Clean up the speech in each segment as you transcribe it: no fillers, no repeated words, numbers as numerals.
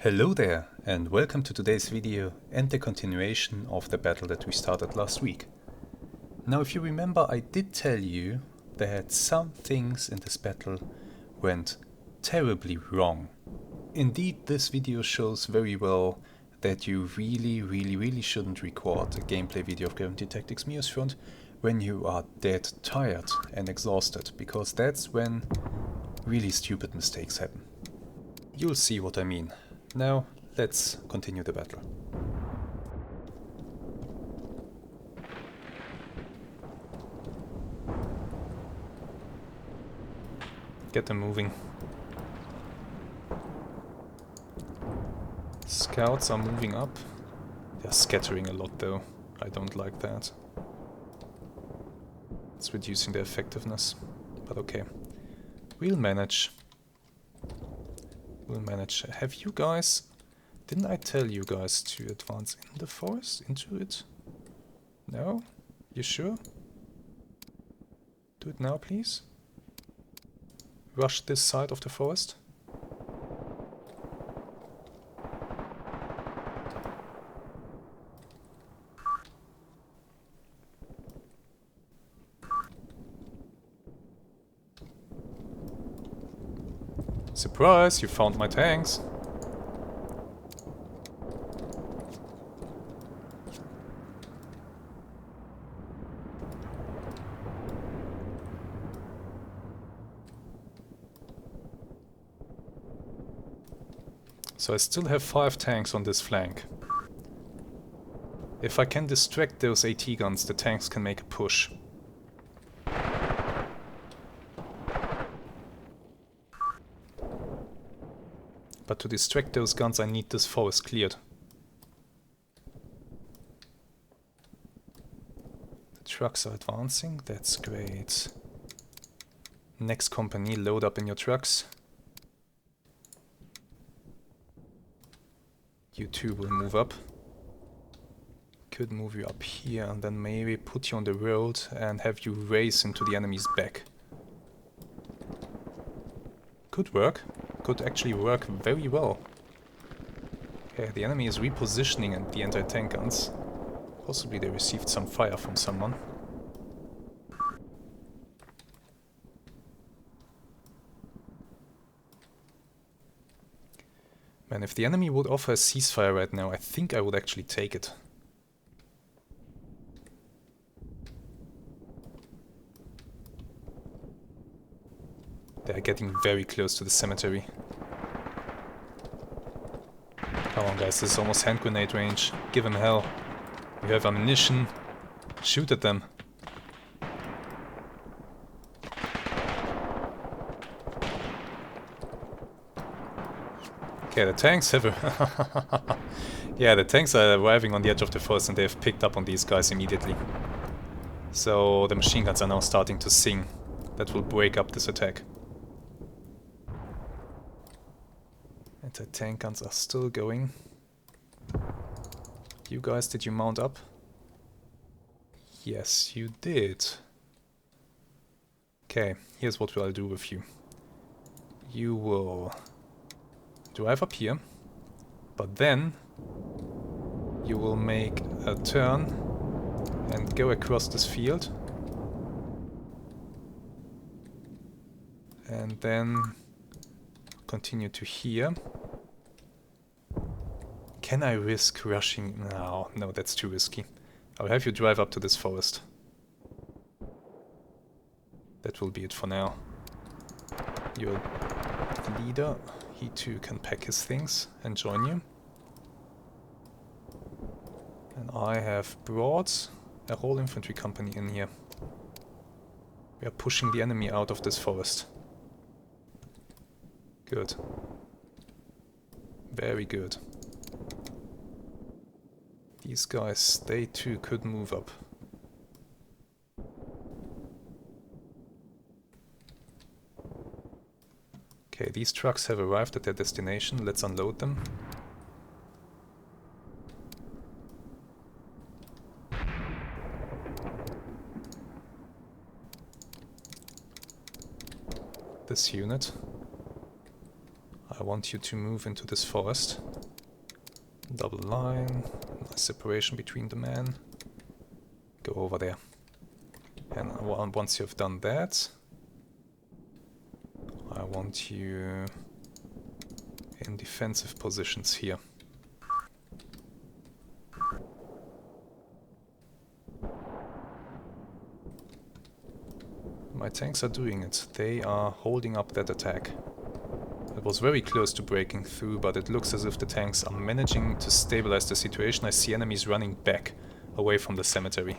Hello there, and welcome to today's video and the continuation of the battle that we started last week. Now, if you remember, I did tell you that some things in this battle went terribly wrong. Indeed, this video shows very well that you really shouldn't record a gameplay video of Graviteam Tactics Mius-Front when you are dead tired and exhausted, because that's when really stupid mistakes happen. You'll see what I mean. Now, let's continue the battle. Get them moving. Scouts are moving up. They're scattering a lot though. I don't like that. It's reducing their effectiveness. But okay. We'll manage. We'll manage. Have you guys... Didn't I tell you guys to advance in the forest? Into it? No? You sure? Do it now, please. Rush this side of the forest. Surprise, you found my tanks. So I still have 5 tanks on this flank. If I can distract those AT guns, the tanks can make a push. But to distract those guns, I need this forest cleared. The trucks are advancing, that's great. Next company, load up in your trucks. You two will move up. Could move you up here and then maybe put you on the road and have you race into the enemy's back. Could work. Could actually work very well. Okay, the enemy is repositioning and the anti-tank guns. Possibly they received some fire from someone. Man, if the enemy would offer a ceasefire right now, I think I would actually take it. They're getting very close to the cemetery. Come on guys, this is almost hand grenade range. Give them hell. You have ammunition. Shoot at them. Okay, the tanks have yeah, the tanks are arriving on the edge of the forest and they've picked up on these guys immediately. So the machine guns are now starting to sing. That will break up this attack. Anti-tank guns are still going. You guys, did you mount up? Yes, you did. Okay, here's what I'll do with you. You will drive up here, but then you will make a turn and go across this field. And then continue to here. Can I risk rushing? No, that's too risky. I'll have you drive up to this forest. That will be it for now. You're the leader. He too can pack his things and join you. And I have brought a whole infantry company in here. We are pushing the enemy out of this forest. Good. Very good. These guys, they too could move up. Okay, these trucks have arrived at their destination. Let's unload them. This unit. I want you to move into this forest. Double line, nice separation between the men. Go over there. And once you've done that, I want you in defensive positions here. My tanks are doing it. They are holding up that attack. It was very close to breaking through, but it looks as if the tanks are managing to stabilize the situation. I see enemies running back, away from the cemetery.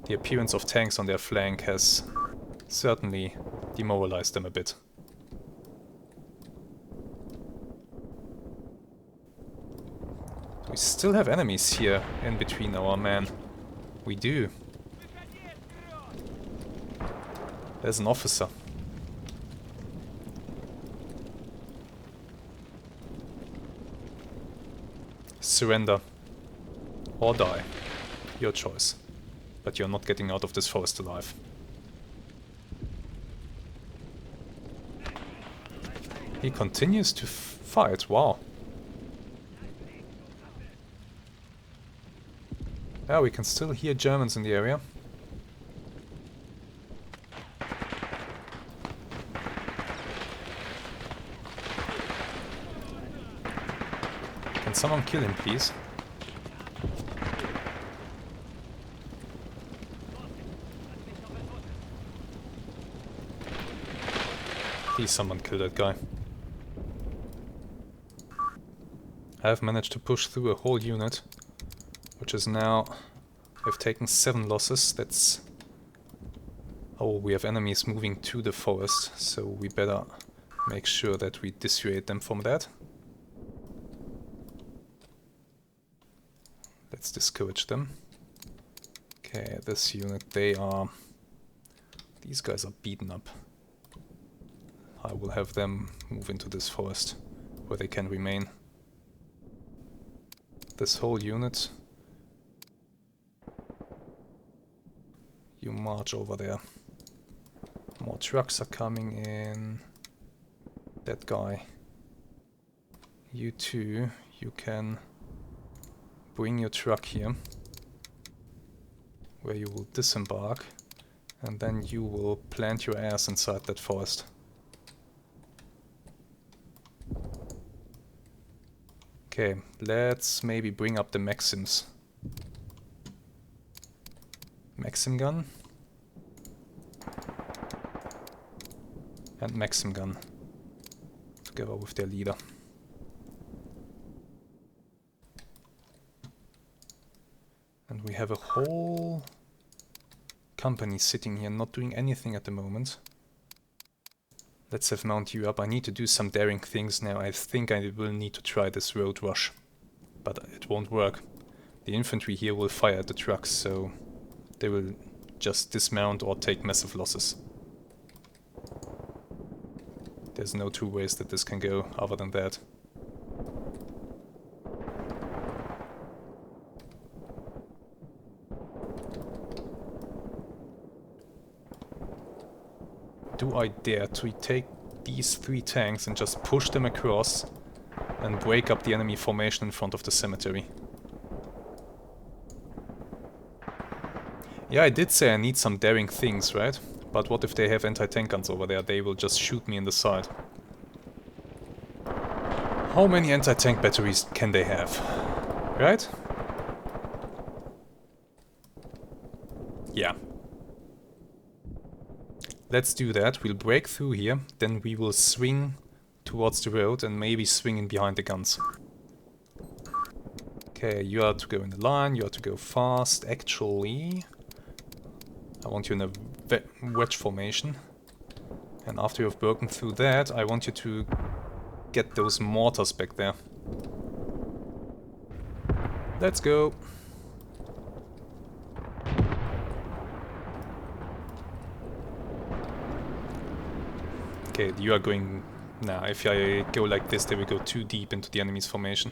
The appearance of tanks on their flank has certainly demoralized them a bit. We still have enemies here in between our men. We do. There's an officer. Surrender. Or die. Your choice. But you're not getting out of this forest alive. He continues to fight. Wow. Yeah, we can still hear Germans in the area. Can someone kill him, please? Please, someone kill that guy. I have managed to push through a whole unit, which is now... We've taken 7 losses. That's... Oh, we have enemies moving to the forest, so we better make sure that we dissuade them from that. Let's discourage them. Okay, this unit, they are... These guys are beaten up. I will have them move into this forest, where they can remain. This whole unit... You march over there. More trucks are coming in. That guy. You two, you can... Bring your truck here, where you will disembark, and then you will plant your ass inside that forest. Okay, let's maybe bring up the Maxims. Maxim gun. And Maxim gun. Together with their leader. And we have a whole company sitting here not doing anything at the moment. Let's have mount you up. I need to do some daring things now. I think I will need to try this road rush. But it won't work. The infantry here will fire at the trucks, so they will just dismount or take massive losses. There's no two ways that this can go other than that. Do I dare to take these 3 tanks and just push them across and break up the enemy formation in front of the cemetery? Yeah, I did say I need some daring things, right? But what if they have anti-tank guns over there? They will just shoot me in the side. How many anti-tank batteries can they have? Right? Yeah. Let's do that. We'll break through here, then we will swing towards the road and maybe swing in behind the guns. Okay, you are to go in the line, you are to go fast. Actually, I want you in a wedge formation. And after you've broken through that, I want you to get those mortars back there. Let's go. Okay, you are going... Nah, if I go like this, they will go too deep into the enemy's formation.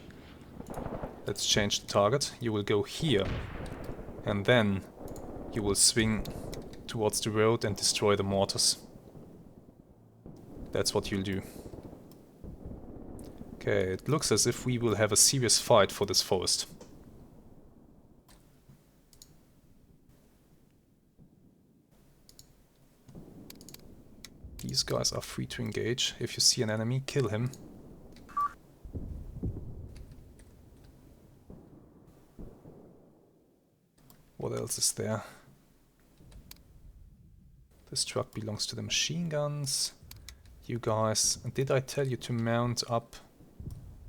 Let's change the target. You will go here. And then you will swing towards the road and destroy the mortars. That's what you'll do. Okay, it looks as if we will have a serious fight for this forest. These guys are free to engage. If you see an enemy, kill him. What else is there? This truck belongs to the machine guns. You guys, did I tell you to mount up?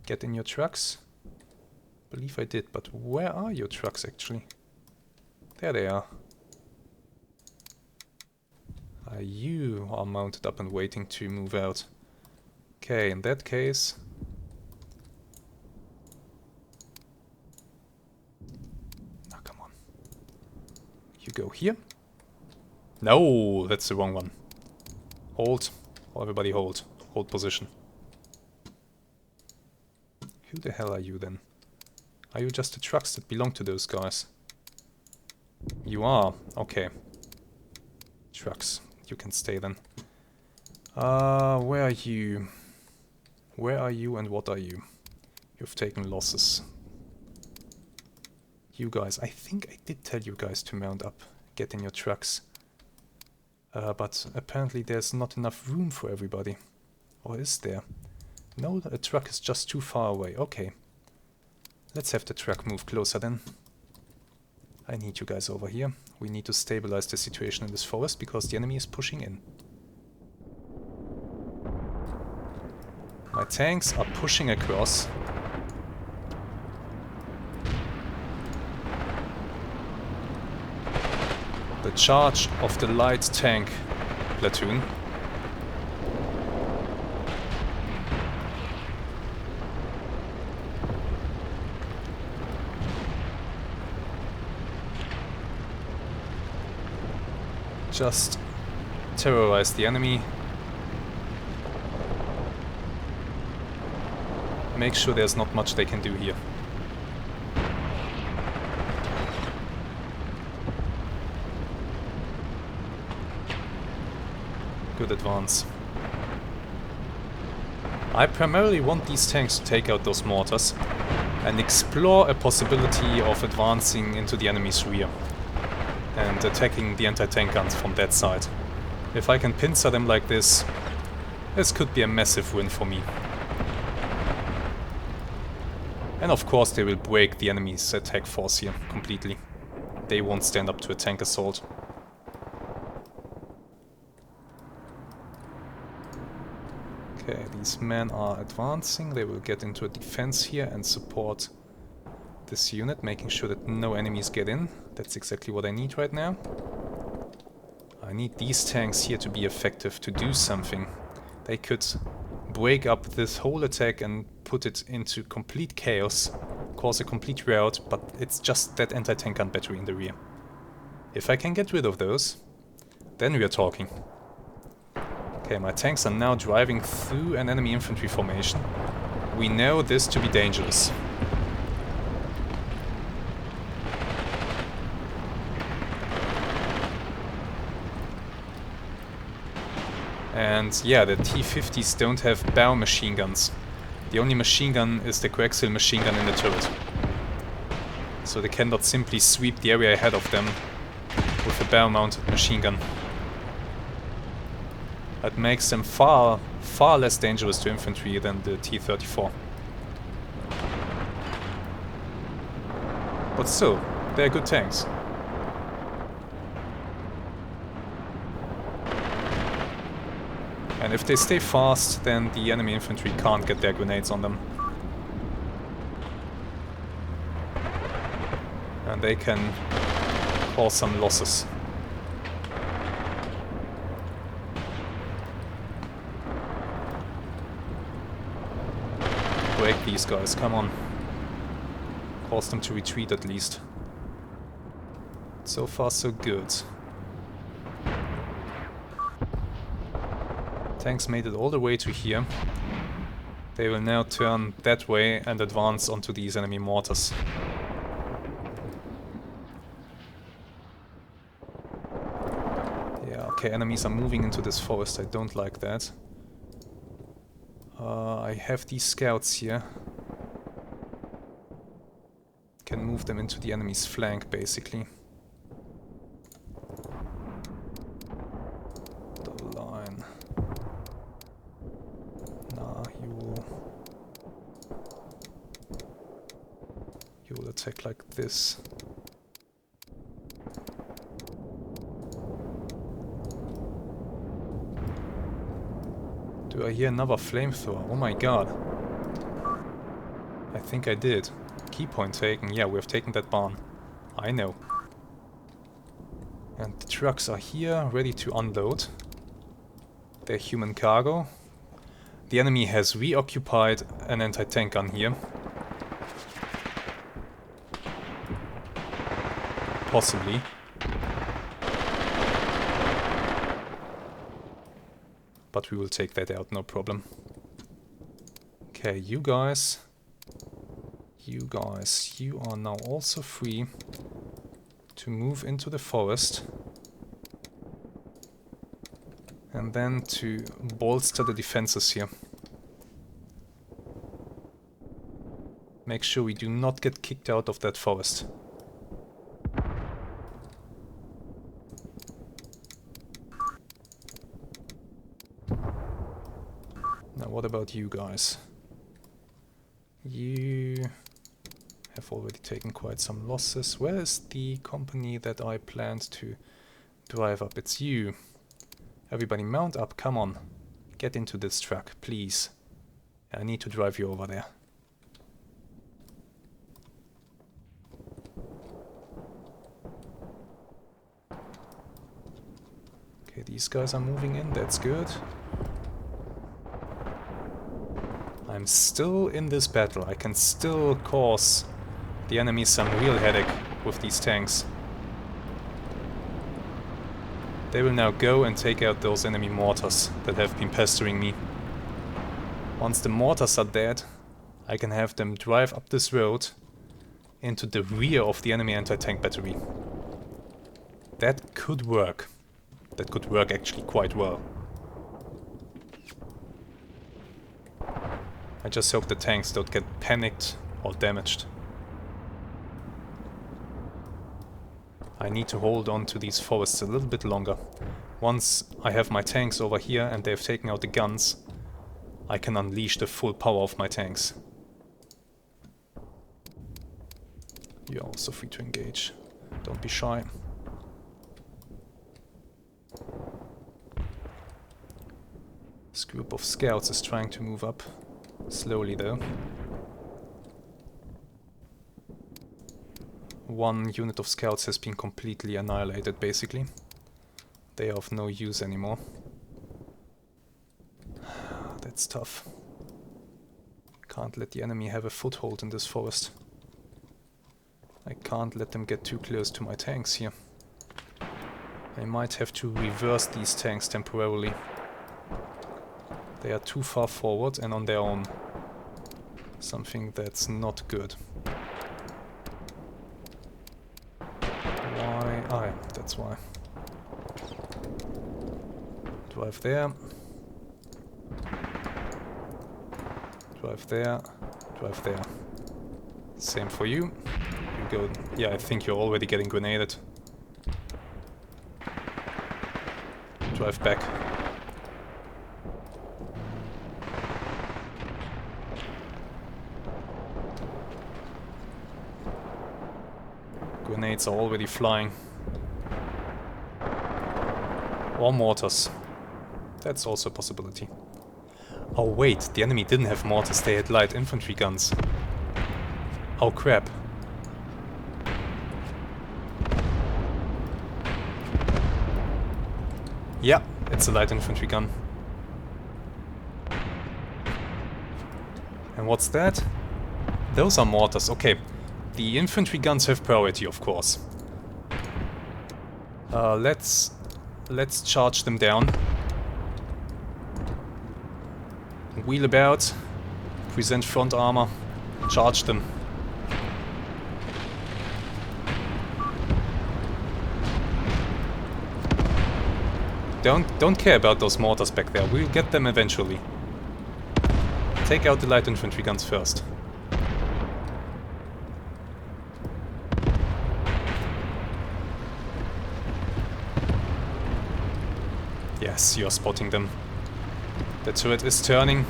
Get in your trucks? I believe I did, but where are your trucks actually? There they are. You are mounted up and waiting to move out. Okay, in that case... Now come on. You go here. No, that's the wrong one. Hold. Everybody hold. Hold position. Who the hell are you then? Are you just the trucks that belong to those guys? You are. Okay. Trucks. You can stay then. Where are you? Where are you and what are you? You've taken losses. You guys, I think I did tell you guys to mount up. Get in your trucks. But apparently there's not enough room for everybody. Or is there? No, a truck is just too far away. Okay. Let's have the truck move closer then. I need you guys over here. We need to stabilize the situation in this forest because the enemy is pushing in. My tanks are pushing across. The charge of the light tank platoon. Just terrorize the enemy. Make sure there's not much they can do here. Good advance. I primarily want these tanks to take out those mortars and explore a possibility of advancing into the enemy's rear and attacking the anti-tank guns from that side. If I can pincer them like this, this could be a massive win for me. And of course they will break the enemy's attack force here completely. They won't stand up to a tank assault. Okay, these men are advancing. They will get into a defense here and support this unit, making sure that no enemies get in. That's exactly what I need right now. I need these tanks here to be effective, to do something. They could break up this whole attack and put it into complete chaos, cause a complete rout, but it's just that anti-tank gun battery in the rear. If I can get rid of those, then we are talking. Okay, my tanks are now driving through an enemy infantry formation. We know this to be dangerous. And yeah, the T-50s don't have bow machine guns. The only machine gun is the coaxial machine gun in the turret. So they cannot simply sweep the area ahead of them with a bow-mounted machine gun. That makes them far less dangerous to infantry than the T-34. But still, they're good tanks. And if they stay fast, then the enemy infantry can't get their grenades on them. And they can cause some losses. Break these guys, come on. Cause them to retreat at least. So far so good. Tanks made it all the way to here. They will now turn that way and advance onto these enemy mortars. Yeah, okay, enemies are moving into this forest. I don't like that. I have these scouts here. Can move them into the enemy's flank, basically. Double line. Nah, you will attack like this. Do I hear another flamethrower? Oh my god. I think I did. Key point taken. Yeah, we have taken that barn. I know. And the trucks are here, ready to unload their human cargo. The enemy has reoccupied an anti-tank gun here. Possibly. But we will take that out, no problem. Okay, you guys, you are now also free to move into the forest. And then to bolster the defenses here. Make sure we do not get kicked out of that forest. Now what about you guys? You have already taken quite some losses. Where is the company that I planned to drive up? It's you. Everybody mount up, come on. Get into this truck, please. I need to drive you over there. Okay, these guys are moving in, that's good. I'm still in this battle. I can still cause the enemy some real headache with these tanks. They will now go and take out those enemy mortars that have been pestering me. Once the mortars are dead, I can have them drive up this road into the rear of the enemy anti-tank battery. That could work. That could work actually quite well. I just hope the tanks don't get panicked or damaged. I need to hold on to these forests a little bit longer. Once I have my tanks over here and they've taken out the guns, I can unleash the full power of my tanks. You're also free to engage. Don't be shy. This group of scouts is trying to move up. Slowly though. One unit of scouts has been completely annihilated basically. They are of no use anymore. That's tough. Can't let the enemy have a foothold in this forest. I can't let them get too close to my tanks here. I might have to reverse these tanks temporarily. They are too far forward and on their own. Something that's not good. Why? Ah, yeah, that's why. Drive there. Drive there. Drive there. Same for you. You go... Yeah, I think you're already getting grenaded. Drive back. Grenades are already flying. Or mortars. That's also a possibility. Oh wait, the enemy didn't have mortars, they had light infantry guns. Oh crap. Yeah, it's a light infantry gun. And what's that? Those are mortars, okay. The infantry guns have priority, of course. Let's charge them down. Wheel about. Present front armor. Charge them. Don't care about those mortars back there. We'll get them eventually. take out the light infantry guns first. Yes, you're spotting them. The turret is turning.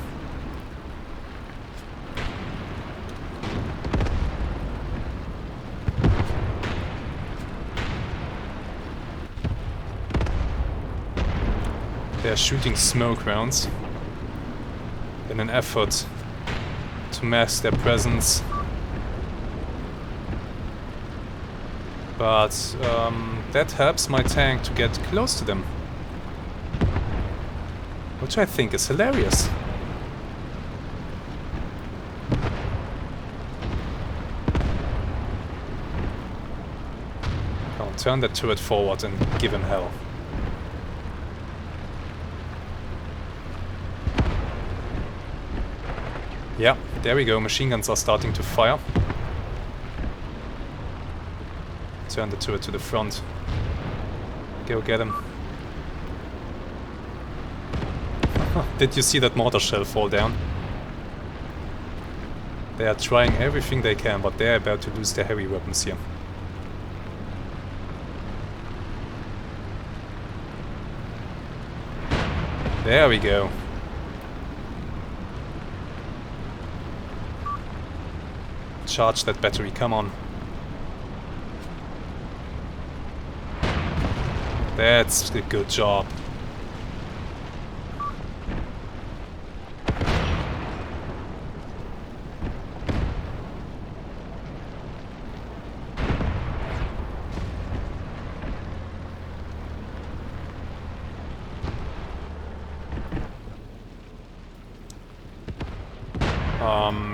They're shooting smoke rounds in an effort to mask their presence. But that helps my tank to get close to them. Which I think is hilarious. Come on, turn that turret forward and give him hell. Yeah, there we go, machine guns are starting to fire. Turn the turret to the front. Go get him. Did you see that mortar shell fall down? They are trying everything they can, but they're about to lose their heavy weapons here. There we go. Charge that battery, come on. That's a good job.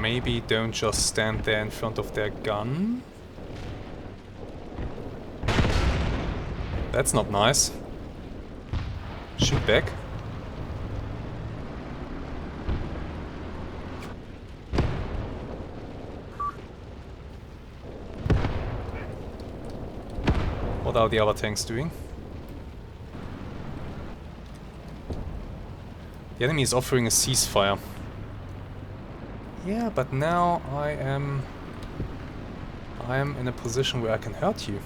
Maybe don't just stand there in front of their gun. That's not nice. Shoot back. What are the other tanks doing? The enemy is offering a ceasefire. Yeah, but now I am in a position where I can hurt you.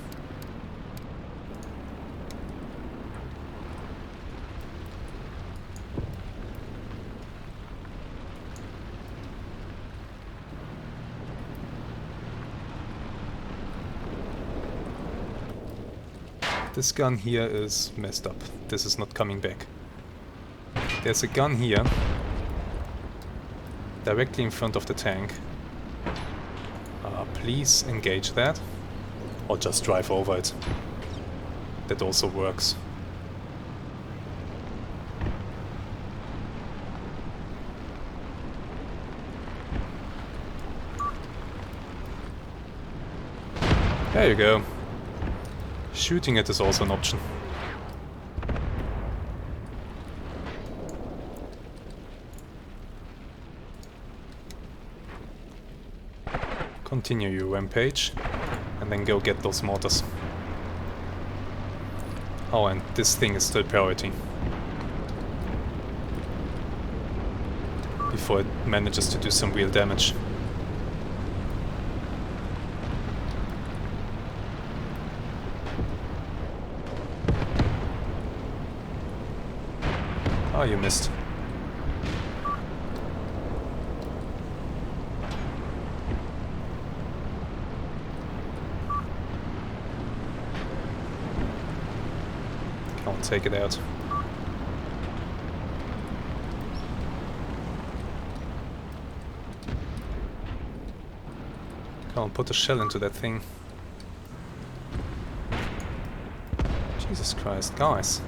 This gun here is messed up. This is not coming back. There's a gun here. Directly in front of the tank. Please engage that. Or just drive over it. That also works. There you go. Shooting it is also an option. Continue your rampage, and then go get those mortars. Oh, and this thing is still priority. Before it manages to do some real damage. Oh, you missed. Can't take it out. Can't put a shell into that thing. Jesus Christ, guys.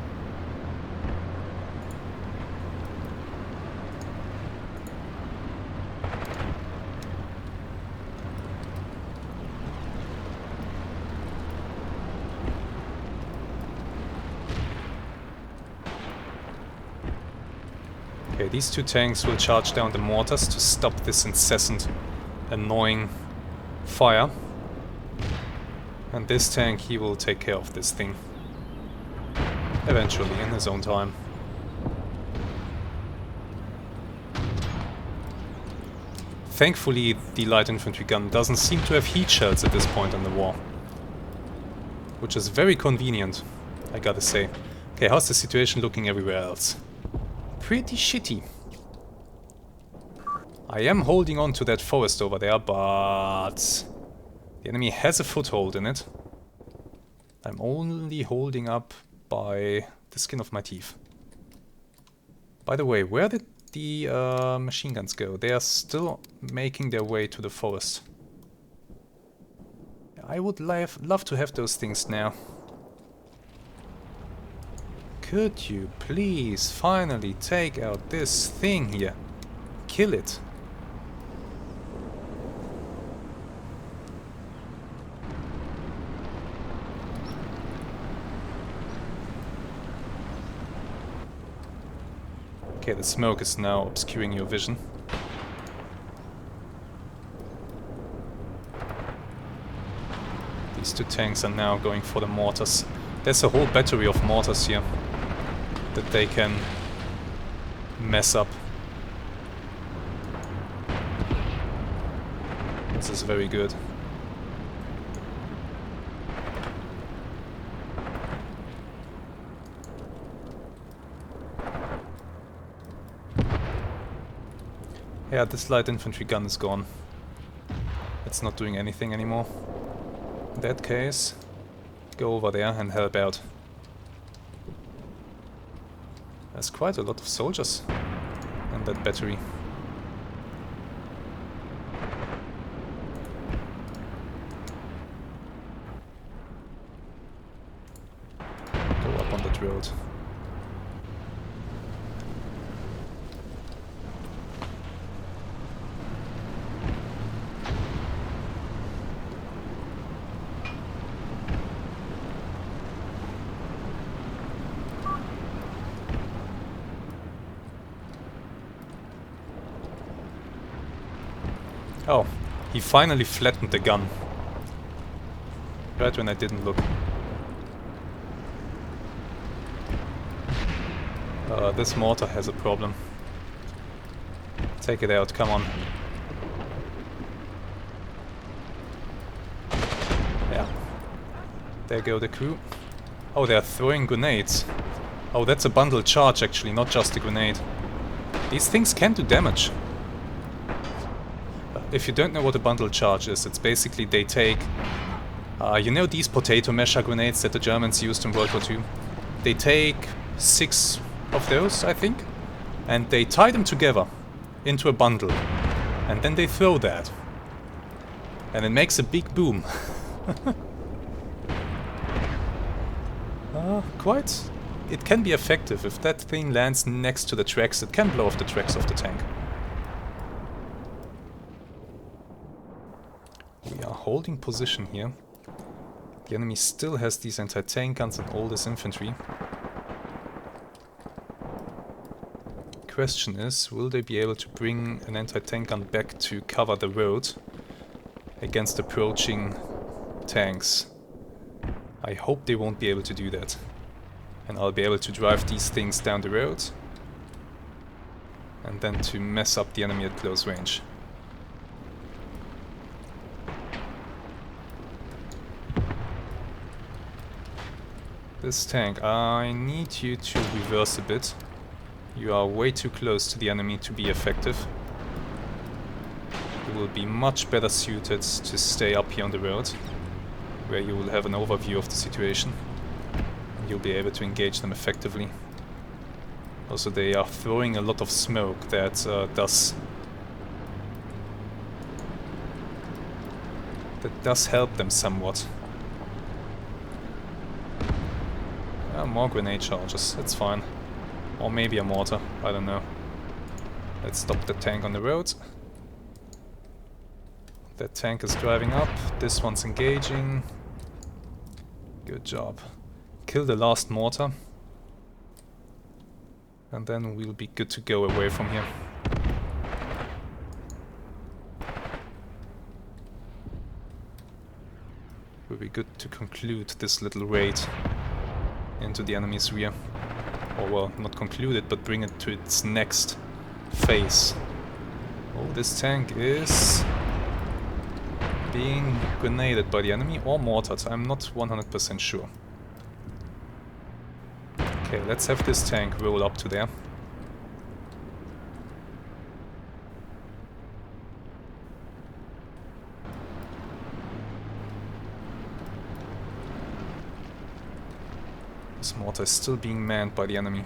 Okay, these two tanks will charge down the mortars to stop this incessant, annoying fire. And this tank, he will take care of this thing. Eventually, in his own time. Thankfully, the light infantry gun doesn't seem to have heat shells at this point in the war. Which is very convenient, I gotta say. Okay, how's the situation looking everywhere else? Pretty shitty. I am holding on to that forest over there, but the enemy has a foothold in it. I'm only holding up by the skin of my teeth. By the way, where did the machine guns go? They are still making their way to the forest. I would love to have those things now. Could you please finally take out this thing here? Kill it. Okay, the smoke is now obscuring your vision. These two tanks are now going for the mortars. There's a whole battery of mortars here that they can mess up. This is very good. Yeah, this light infantry gun is gone. It's not doing anything anymore. In that case, go over there and help out. There's quite a lot of soldiers in that battery. Go up on that road. Oh, he finally flattened the gun. Right when I didn't look. This mortar has a problem. Take it out, come on. Yeah. There go the crew. Oh, they're throwing grenades. Oh, that's a bundle charge actually, not just a grenade. These things can do damage. If you don't know what a bundle charge is, it's basically they take... you know these potato masher grenades that the Germans used in World War II? They take 6 of those, I think, and they tie them together into a bundle. And then they throw that. And it makes a big boom. Quite... It can be effective. If that thing lands next to the tracks, it can blow off the tracks of the tank. We are holding position here. The enemy still has these anti-tank guns and all this infantry. Question is, will they be able to bring an anti-tank gun back to cover the road against approaching tanks? I hope they won't be able to do that. And I'll be able to drive these things down the road and then to mess up the enemy at close range. This tank, I need you to reverse a bit. You are way too close to the enemy to be effective. You will be much better suited to stay up here on the road, where you will have an overview of the situation. And you'll be able to engage them effectively. Also, they are throwing a lot of smoke that does help them somewhat. More grenade charges, that's fine. Or maybe a mortar, I don't know. Let's stop the tank on the road. That tank is driving up, this one's engaging. Good job. Kill the last mortar. And then we'll be good to go away from here. We'll be good to conclude this little raid into the enemy's rear. Or well, not conclude it, but bring it to its next phase. Oh, this tank is being grenaded by the enemy or mortared. I'm not 100% sure. Okay, let's have this tank roll up to there. This mortar is still being manned by the enemy.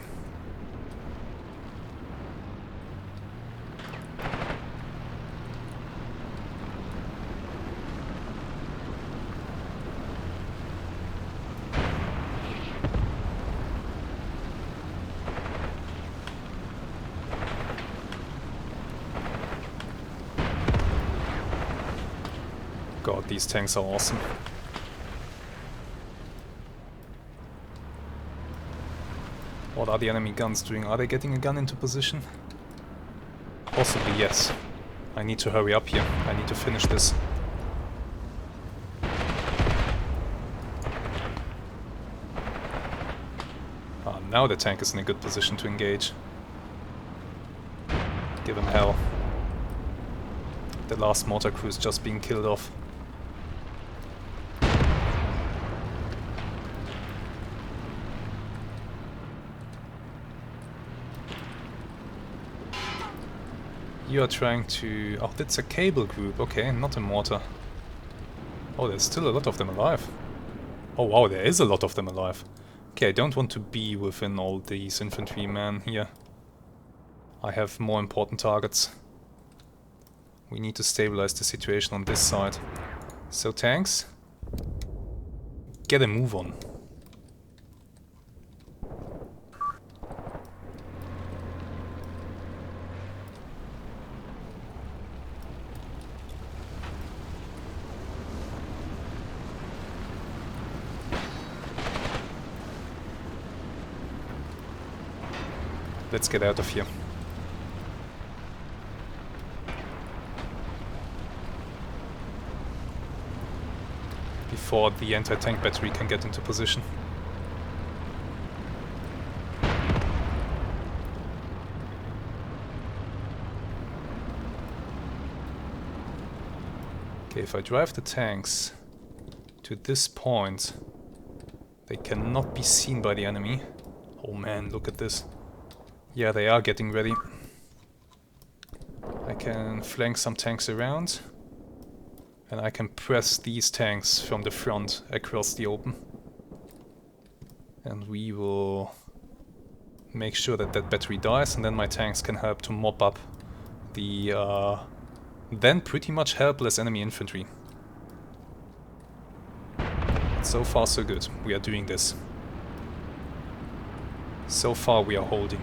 God, these tanks are awesome. What are the enemy guns doing? Are they getting a gun into position? Possibly, yes. I need to hurry up here. I need to finish this. Ah, now the tank is in a good position to engage. Give him hell. The last mortar crew is just being killed off. You are trying to... oh, that's a cable group. Okay, not a mortar. Oh, there's still a lot of them alive. Oh wow, there is a lot of them alive. Okay, I don't want to be within all these infantrymen here. I have more important targets. We need to stabilize the situation on this side. So tanks, get a move on. Let's get out of here. Before the anti-tank battery can get into position. Okay, if I drive the tanks to this point, they cannot be seen by the enemy. Oh man, look at this. Yeah, they are getting ready. I can flank some tanks around. And I can press these tanks from the front across the open. And we will make sure that that battery dies, and then my tanks can help to mop up the then pretty much helpless enemy infantry. So far so good. We are doing this. So far we are holding.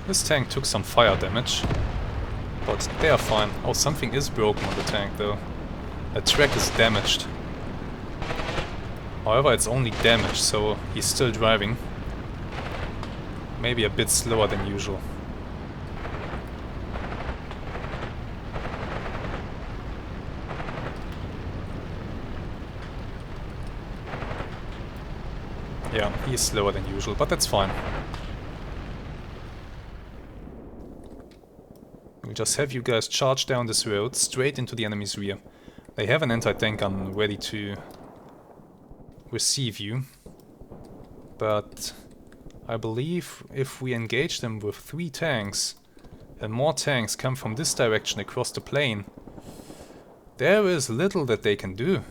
This tank took some fire damage, but they are fine. Oh, something is broken on the tank though. A track is damaged. However, it's only damaged, so he's still driving. Maybe a bit slower than usual. Yeah, he's slower than usual, but that's fine. We'll just have you guys charge down this road, straight into the enemy's rear. They have an anti-tank gun ready to receive you. But I believe if we engage them with 3 tanks, and more tanks come from this direction across the plain, there is little that they can do.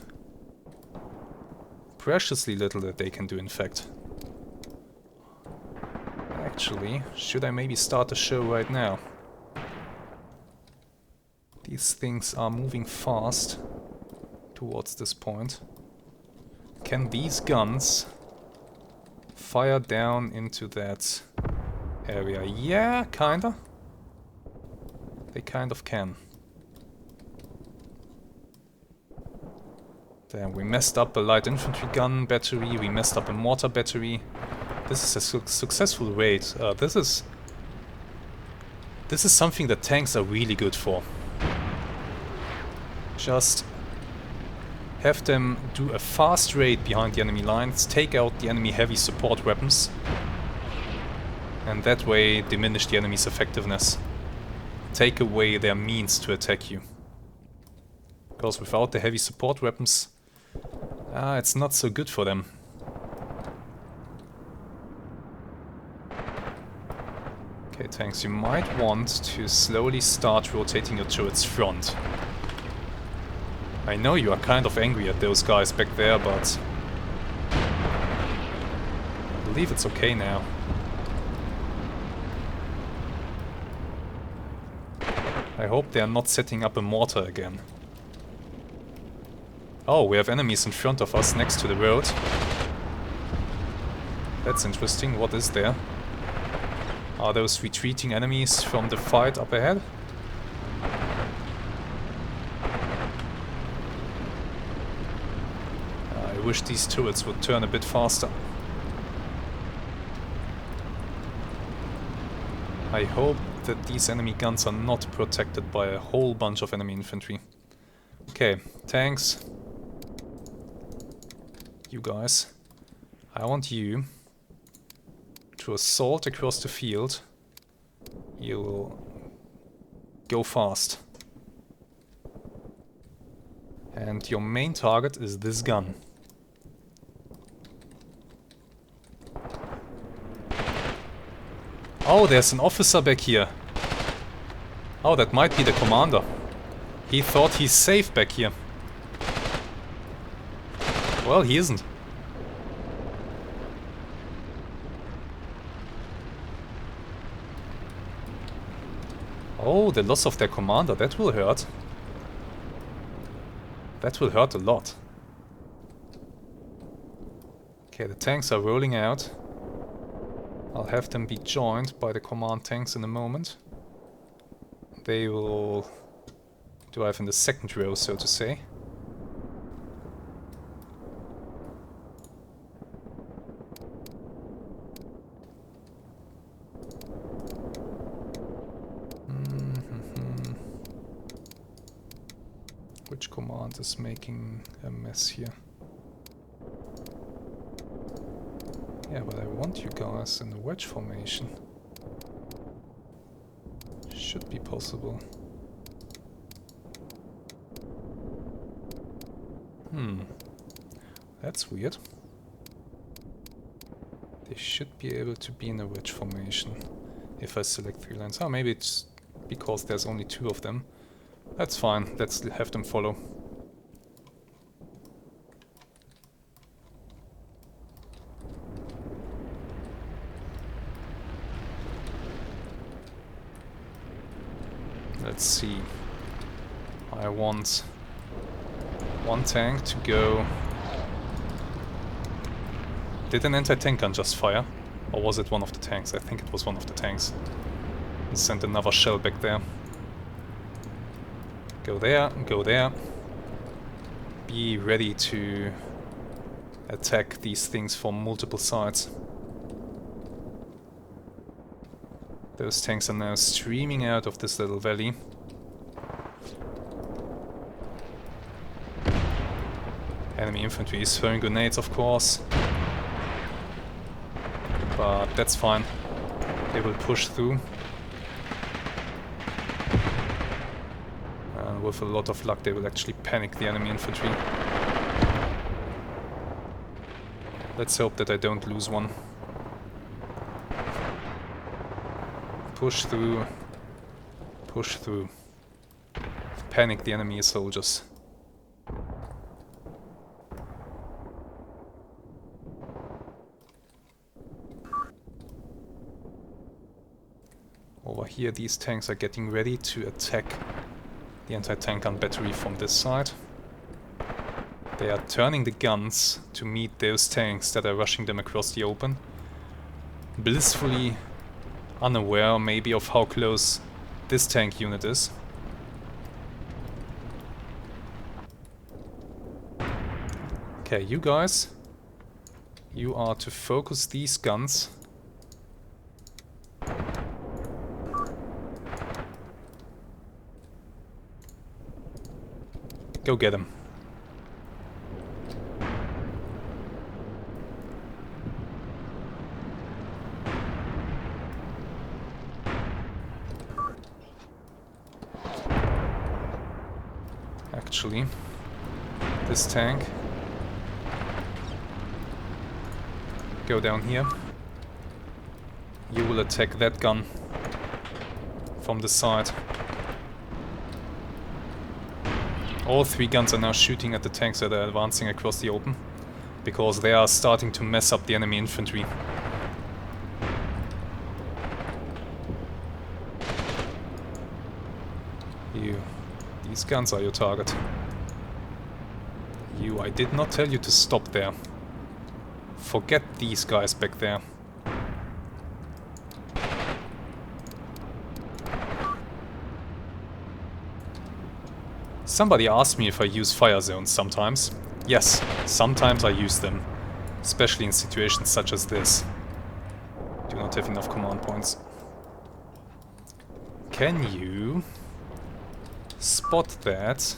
Preciously little that they can do, in fact. Actually, should I maybe start the show right now? These things are moving fast towards this point. Can these guns fire down into that area? Yeah, kinda. They kind of can. Damn, we messed up a light infantry gun battery, we messed up a mortar battery. This is a successful raid. This is something that tanks are really good for. Just Have them do a fast raid behind the enemy lines, take out the enemy heavy support weapons, and that way diminish the enemy's effectiveness. Take away their means to attack you. Because without the heavy support weapons, it's not so good for them. Okay, tanks, you might want to slowly start rotating your turrets front. I know you are kind of angry at those guys back there, but I believe it's okay now. I hope they are not setting up a mortar again. Oh, we have enemies in front of us next to the road. That's interesting. What is there? Are those retreating enemies from the fight up ahead? I wish these turrets would turn a bit faster. I hope that these enemy guns are not protected by a whole bunch of enemy infantry. Okay, tanks. You guys. I want you to assault across the field. You'll go fast. And your main target is this gun. Oh, there's an officer back here. Oh, that might be the commander. He thought he's safe back here. Well, he isn't. Oh, the loss of their commander, that will hurt. That will hurt a lot. Okay, the tanks are rolling out. I'll have them be joined by the command tanks in a moment. They will drive in the second row, so to say. Which command is making a mess here? Yeah, but I want you guys in a wedge formation. Should be possible. That's weird. They should be able to be in a wedge formation if I select 3 lines. Oh, maybe it's because there's only 2 of them. That's fine, let's have them follow. Let's see. I want 1 tank to go... Did an anti-tank gun just fire? Or was it one of the tanks? I think it was one of the tanks. And sent another shell back there. Go there, go there. Be ready to attack these things from multiple sides. Those tanks are now streaming out of this little valley. Enemy infantry is throwing grenades, of course. But that's fine. They will push through. And with a lot of luck they will actually panic the enemy infantry. Let's hope that I don't lose one. Push through. Push through. Panic the enemy soldiers. Over here these tanks are getting ready to attack the anti-tank gun battery from this side. They are turning the guns to meet those tanks that are rushing them across the open. Blissfully unaware maybe of how close this tank unit is. Okay, you guys. You are to focus these guns. Go get him. actually. This tank. Go down here. You will attack that gun from the side. All three guns are now shooting at the tanks that are advancing across the open, because they are starting to mess up the enemy infantry. You. These guns are your target. You, I did not tell you to stop there. Forget these guys back there. Somebody asked me if I use fire zones sometimes. Yes, sometimes I use them. Especially in situations such as this. Do not have enough command points. Can you spot that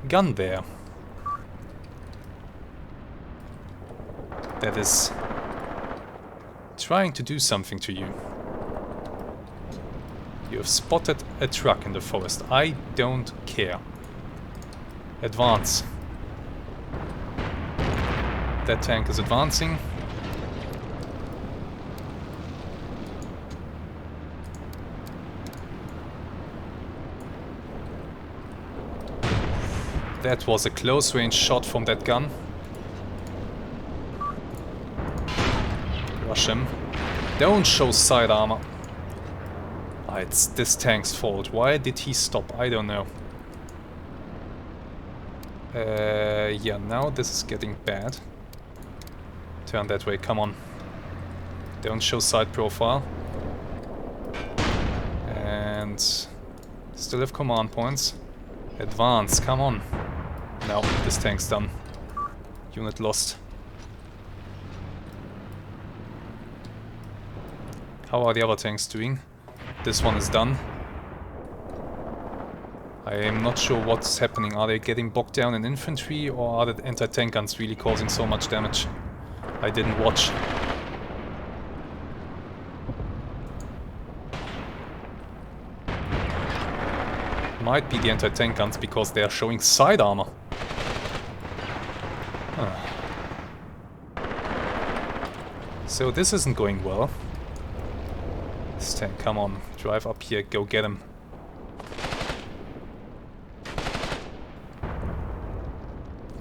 gun there? That is trying to do something to you. You have spotted a truck in the forest. I don't care. Advance. That tank is advancing. That was a close range shot from that gun. Rush him. Don't show side armor. Ah, it's this tank's fault. Why did he stop? I don't know. Yeah, now this is getting bad. Turn that way, come on. Don't show side profile. And still have command points. Advance, come on. No, this tank's done. Unit lost. How are the other tanks doing? This one is done. I am not sure what's happening. Are they getting bogged down in infantry, or are the anti-tank guns really causing so much damage? I didn't watch. Might be the anti-tank guns because they are showing side armor. Huh. So this isn't going well. This tank, come on, drive up here, go get him.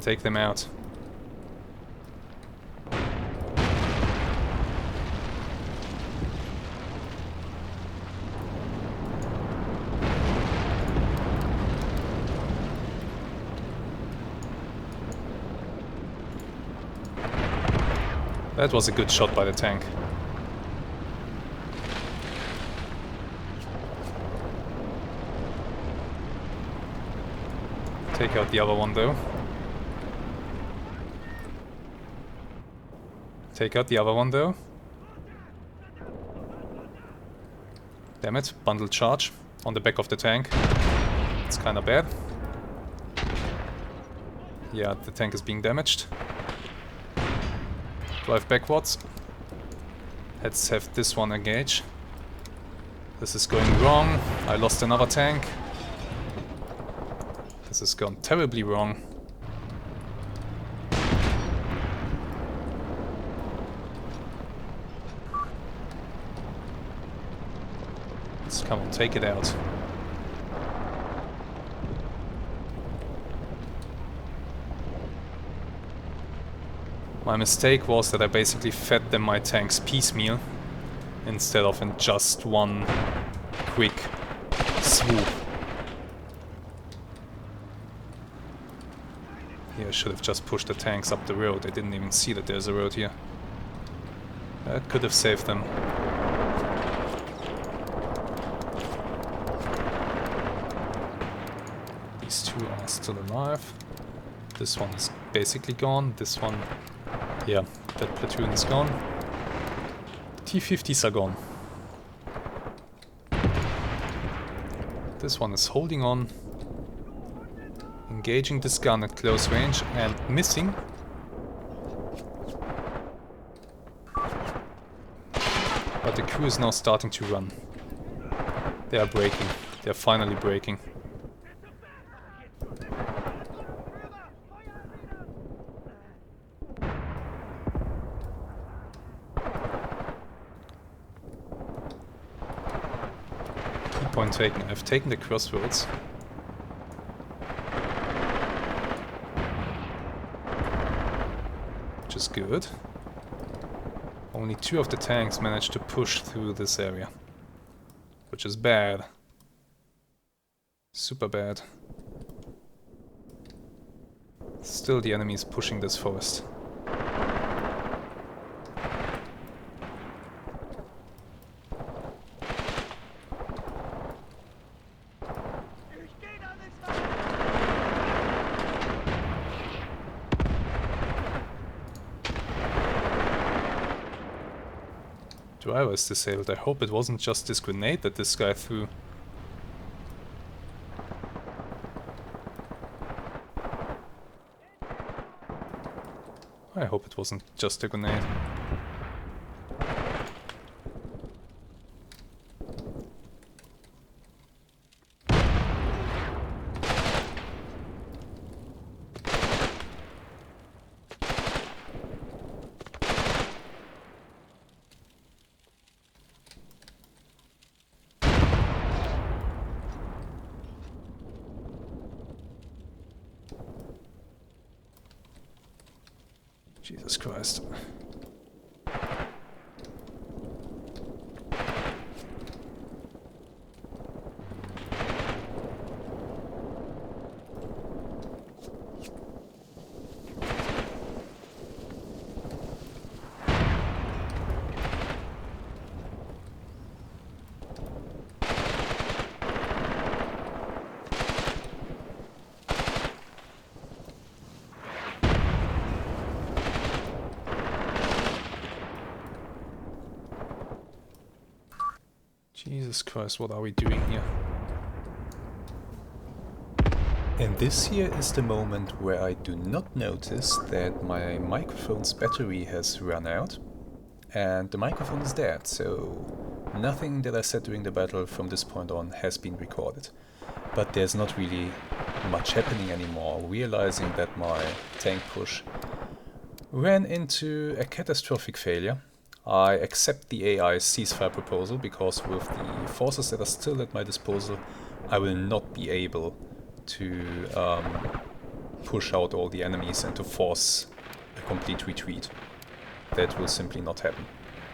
Take them out. That was a good shot by the tank. Take out the other one though. Take out the other one though. Damn it, bundle charge on the back of the tank. It's kinda bad. Yeah, the tank is being damaged. Drive backwards. Let's have this one engage. This is going wrong. I lost another tank. This has gone terribly wrong. Let's come on, take it out. My mistake was that I basically fed them my tanks piecemeal instead of in just one quick swoop. Here I should have just pushed the tanks up the road. I didn't even see that there's a road here. That could have saved them. These two are still alive. This one is basically gone. This one... yeah, that platoon is gone. T-50s are gone. This one is holding on. Engaging this gun at close range and missing. But the crew is now starting to run. They are braking. They are finally braking. Point taken. I've taken the crossroads. Which is good. Only 2 of the tanks managed to push through this area. Which is bad. Super bad. Still the enemy is pushing this forest. Driver is disabled. I hope it wasn't just this grenade that this guy threw. I hope it wasn't just a grenade. Jesus Christ. Jesus Christ, what are we doing here? And this here is the moment where I do not notice that my microphone's battery has run out and the microphone is dead, so nothing that I said during the battle from this point on has been recorded. But there's not really much happening anymore, realizing that my tank push ran into a catastrophic failure. I accept the AI's ceasefire proposal because with the forces that are still at my disposal, I will not be able to push out all the enemies and to force a complete retreat. That will simply not happen.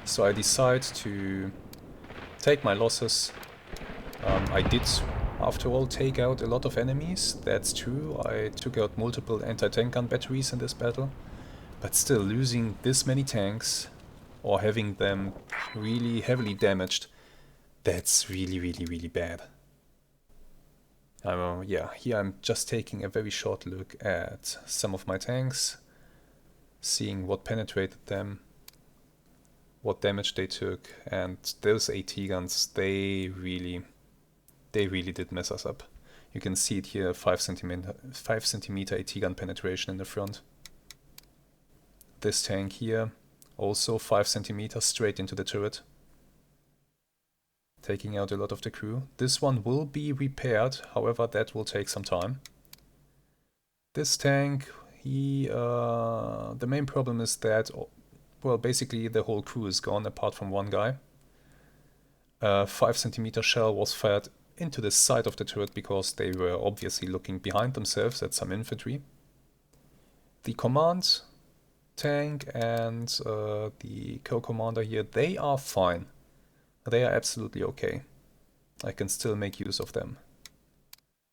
So I decide to take my losses. I did, after all, take out a lot of enemies, that's true. I took out multiple anti-tank gun batteries in this battle, but still losing this many tanks or having them really heavily damaged, that's really bad. Yeah, here I'm just taking a very short look at some of my tanks, seeing what penetrated them, what damage they took, and those AT guns, they really did mess us up. You can see it here, 5 centimeter AT gun penetration in the front. This tank here, also 5 centimeters straight into the turret, taking out a lot of the crew. This one will be repaired, however that will take some time. This tank, the main problem is that, well, basically the whole crew is gone apart from one guy. A 5 centimeter shell was fired into the side of the turret because they were obviously looking behind themselves at some infantry. The command tank and the co-commander here, they are fine. They are absolutely okay. I can still make use of them.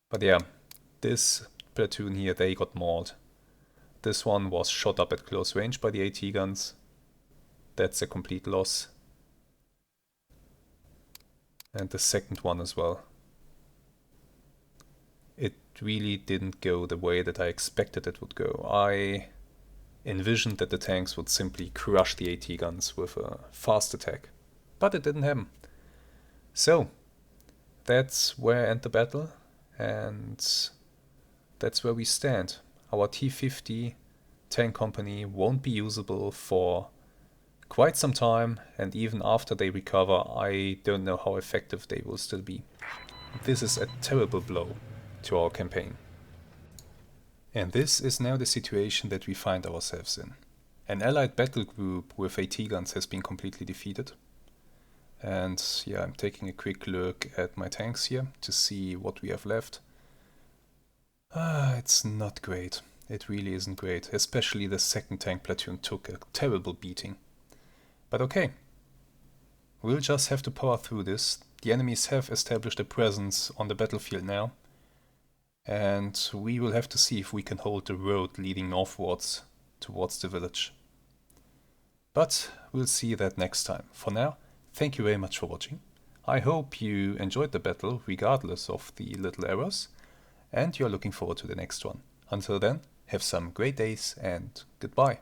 But yeah, this platoon here, they got mauled. This one was shot up at close range by the AT guns. That's a complete loss. And the second one as well. It really didn't go the way that I expected it would go. I envisioned that the tanks would simply crush the AT guns with a fast attack, but it didn't happen. So that's where I end the battle, and that's where we stand. Our T-50 tank company won't be usable for quite some time, and even after they recover, I don't know how effective they will still be. This is a terrible blow to our campaign. And this is now the situation that we find ourselves in. An allied battle group with AT guns has been completely defeated. And yeah, I'm taking a quick look at my tanks here to see what we have left. It's not great. It really isn't great. Especially the second tank platoon took a terrible beating. But okay. We'll just have to power through this. The enemies have established a presence on the battlefield now. And we will have to see if we can hold the road leading northwards towards the village. But we'll see that next time. For now, thank you very much for watching. I hope you enjoyed the battle regardless of the little errors, and you're looking forward to the next one. Until then, have some great days and goodbye.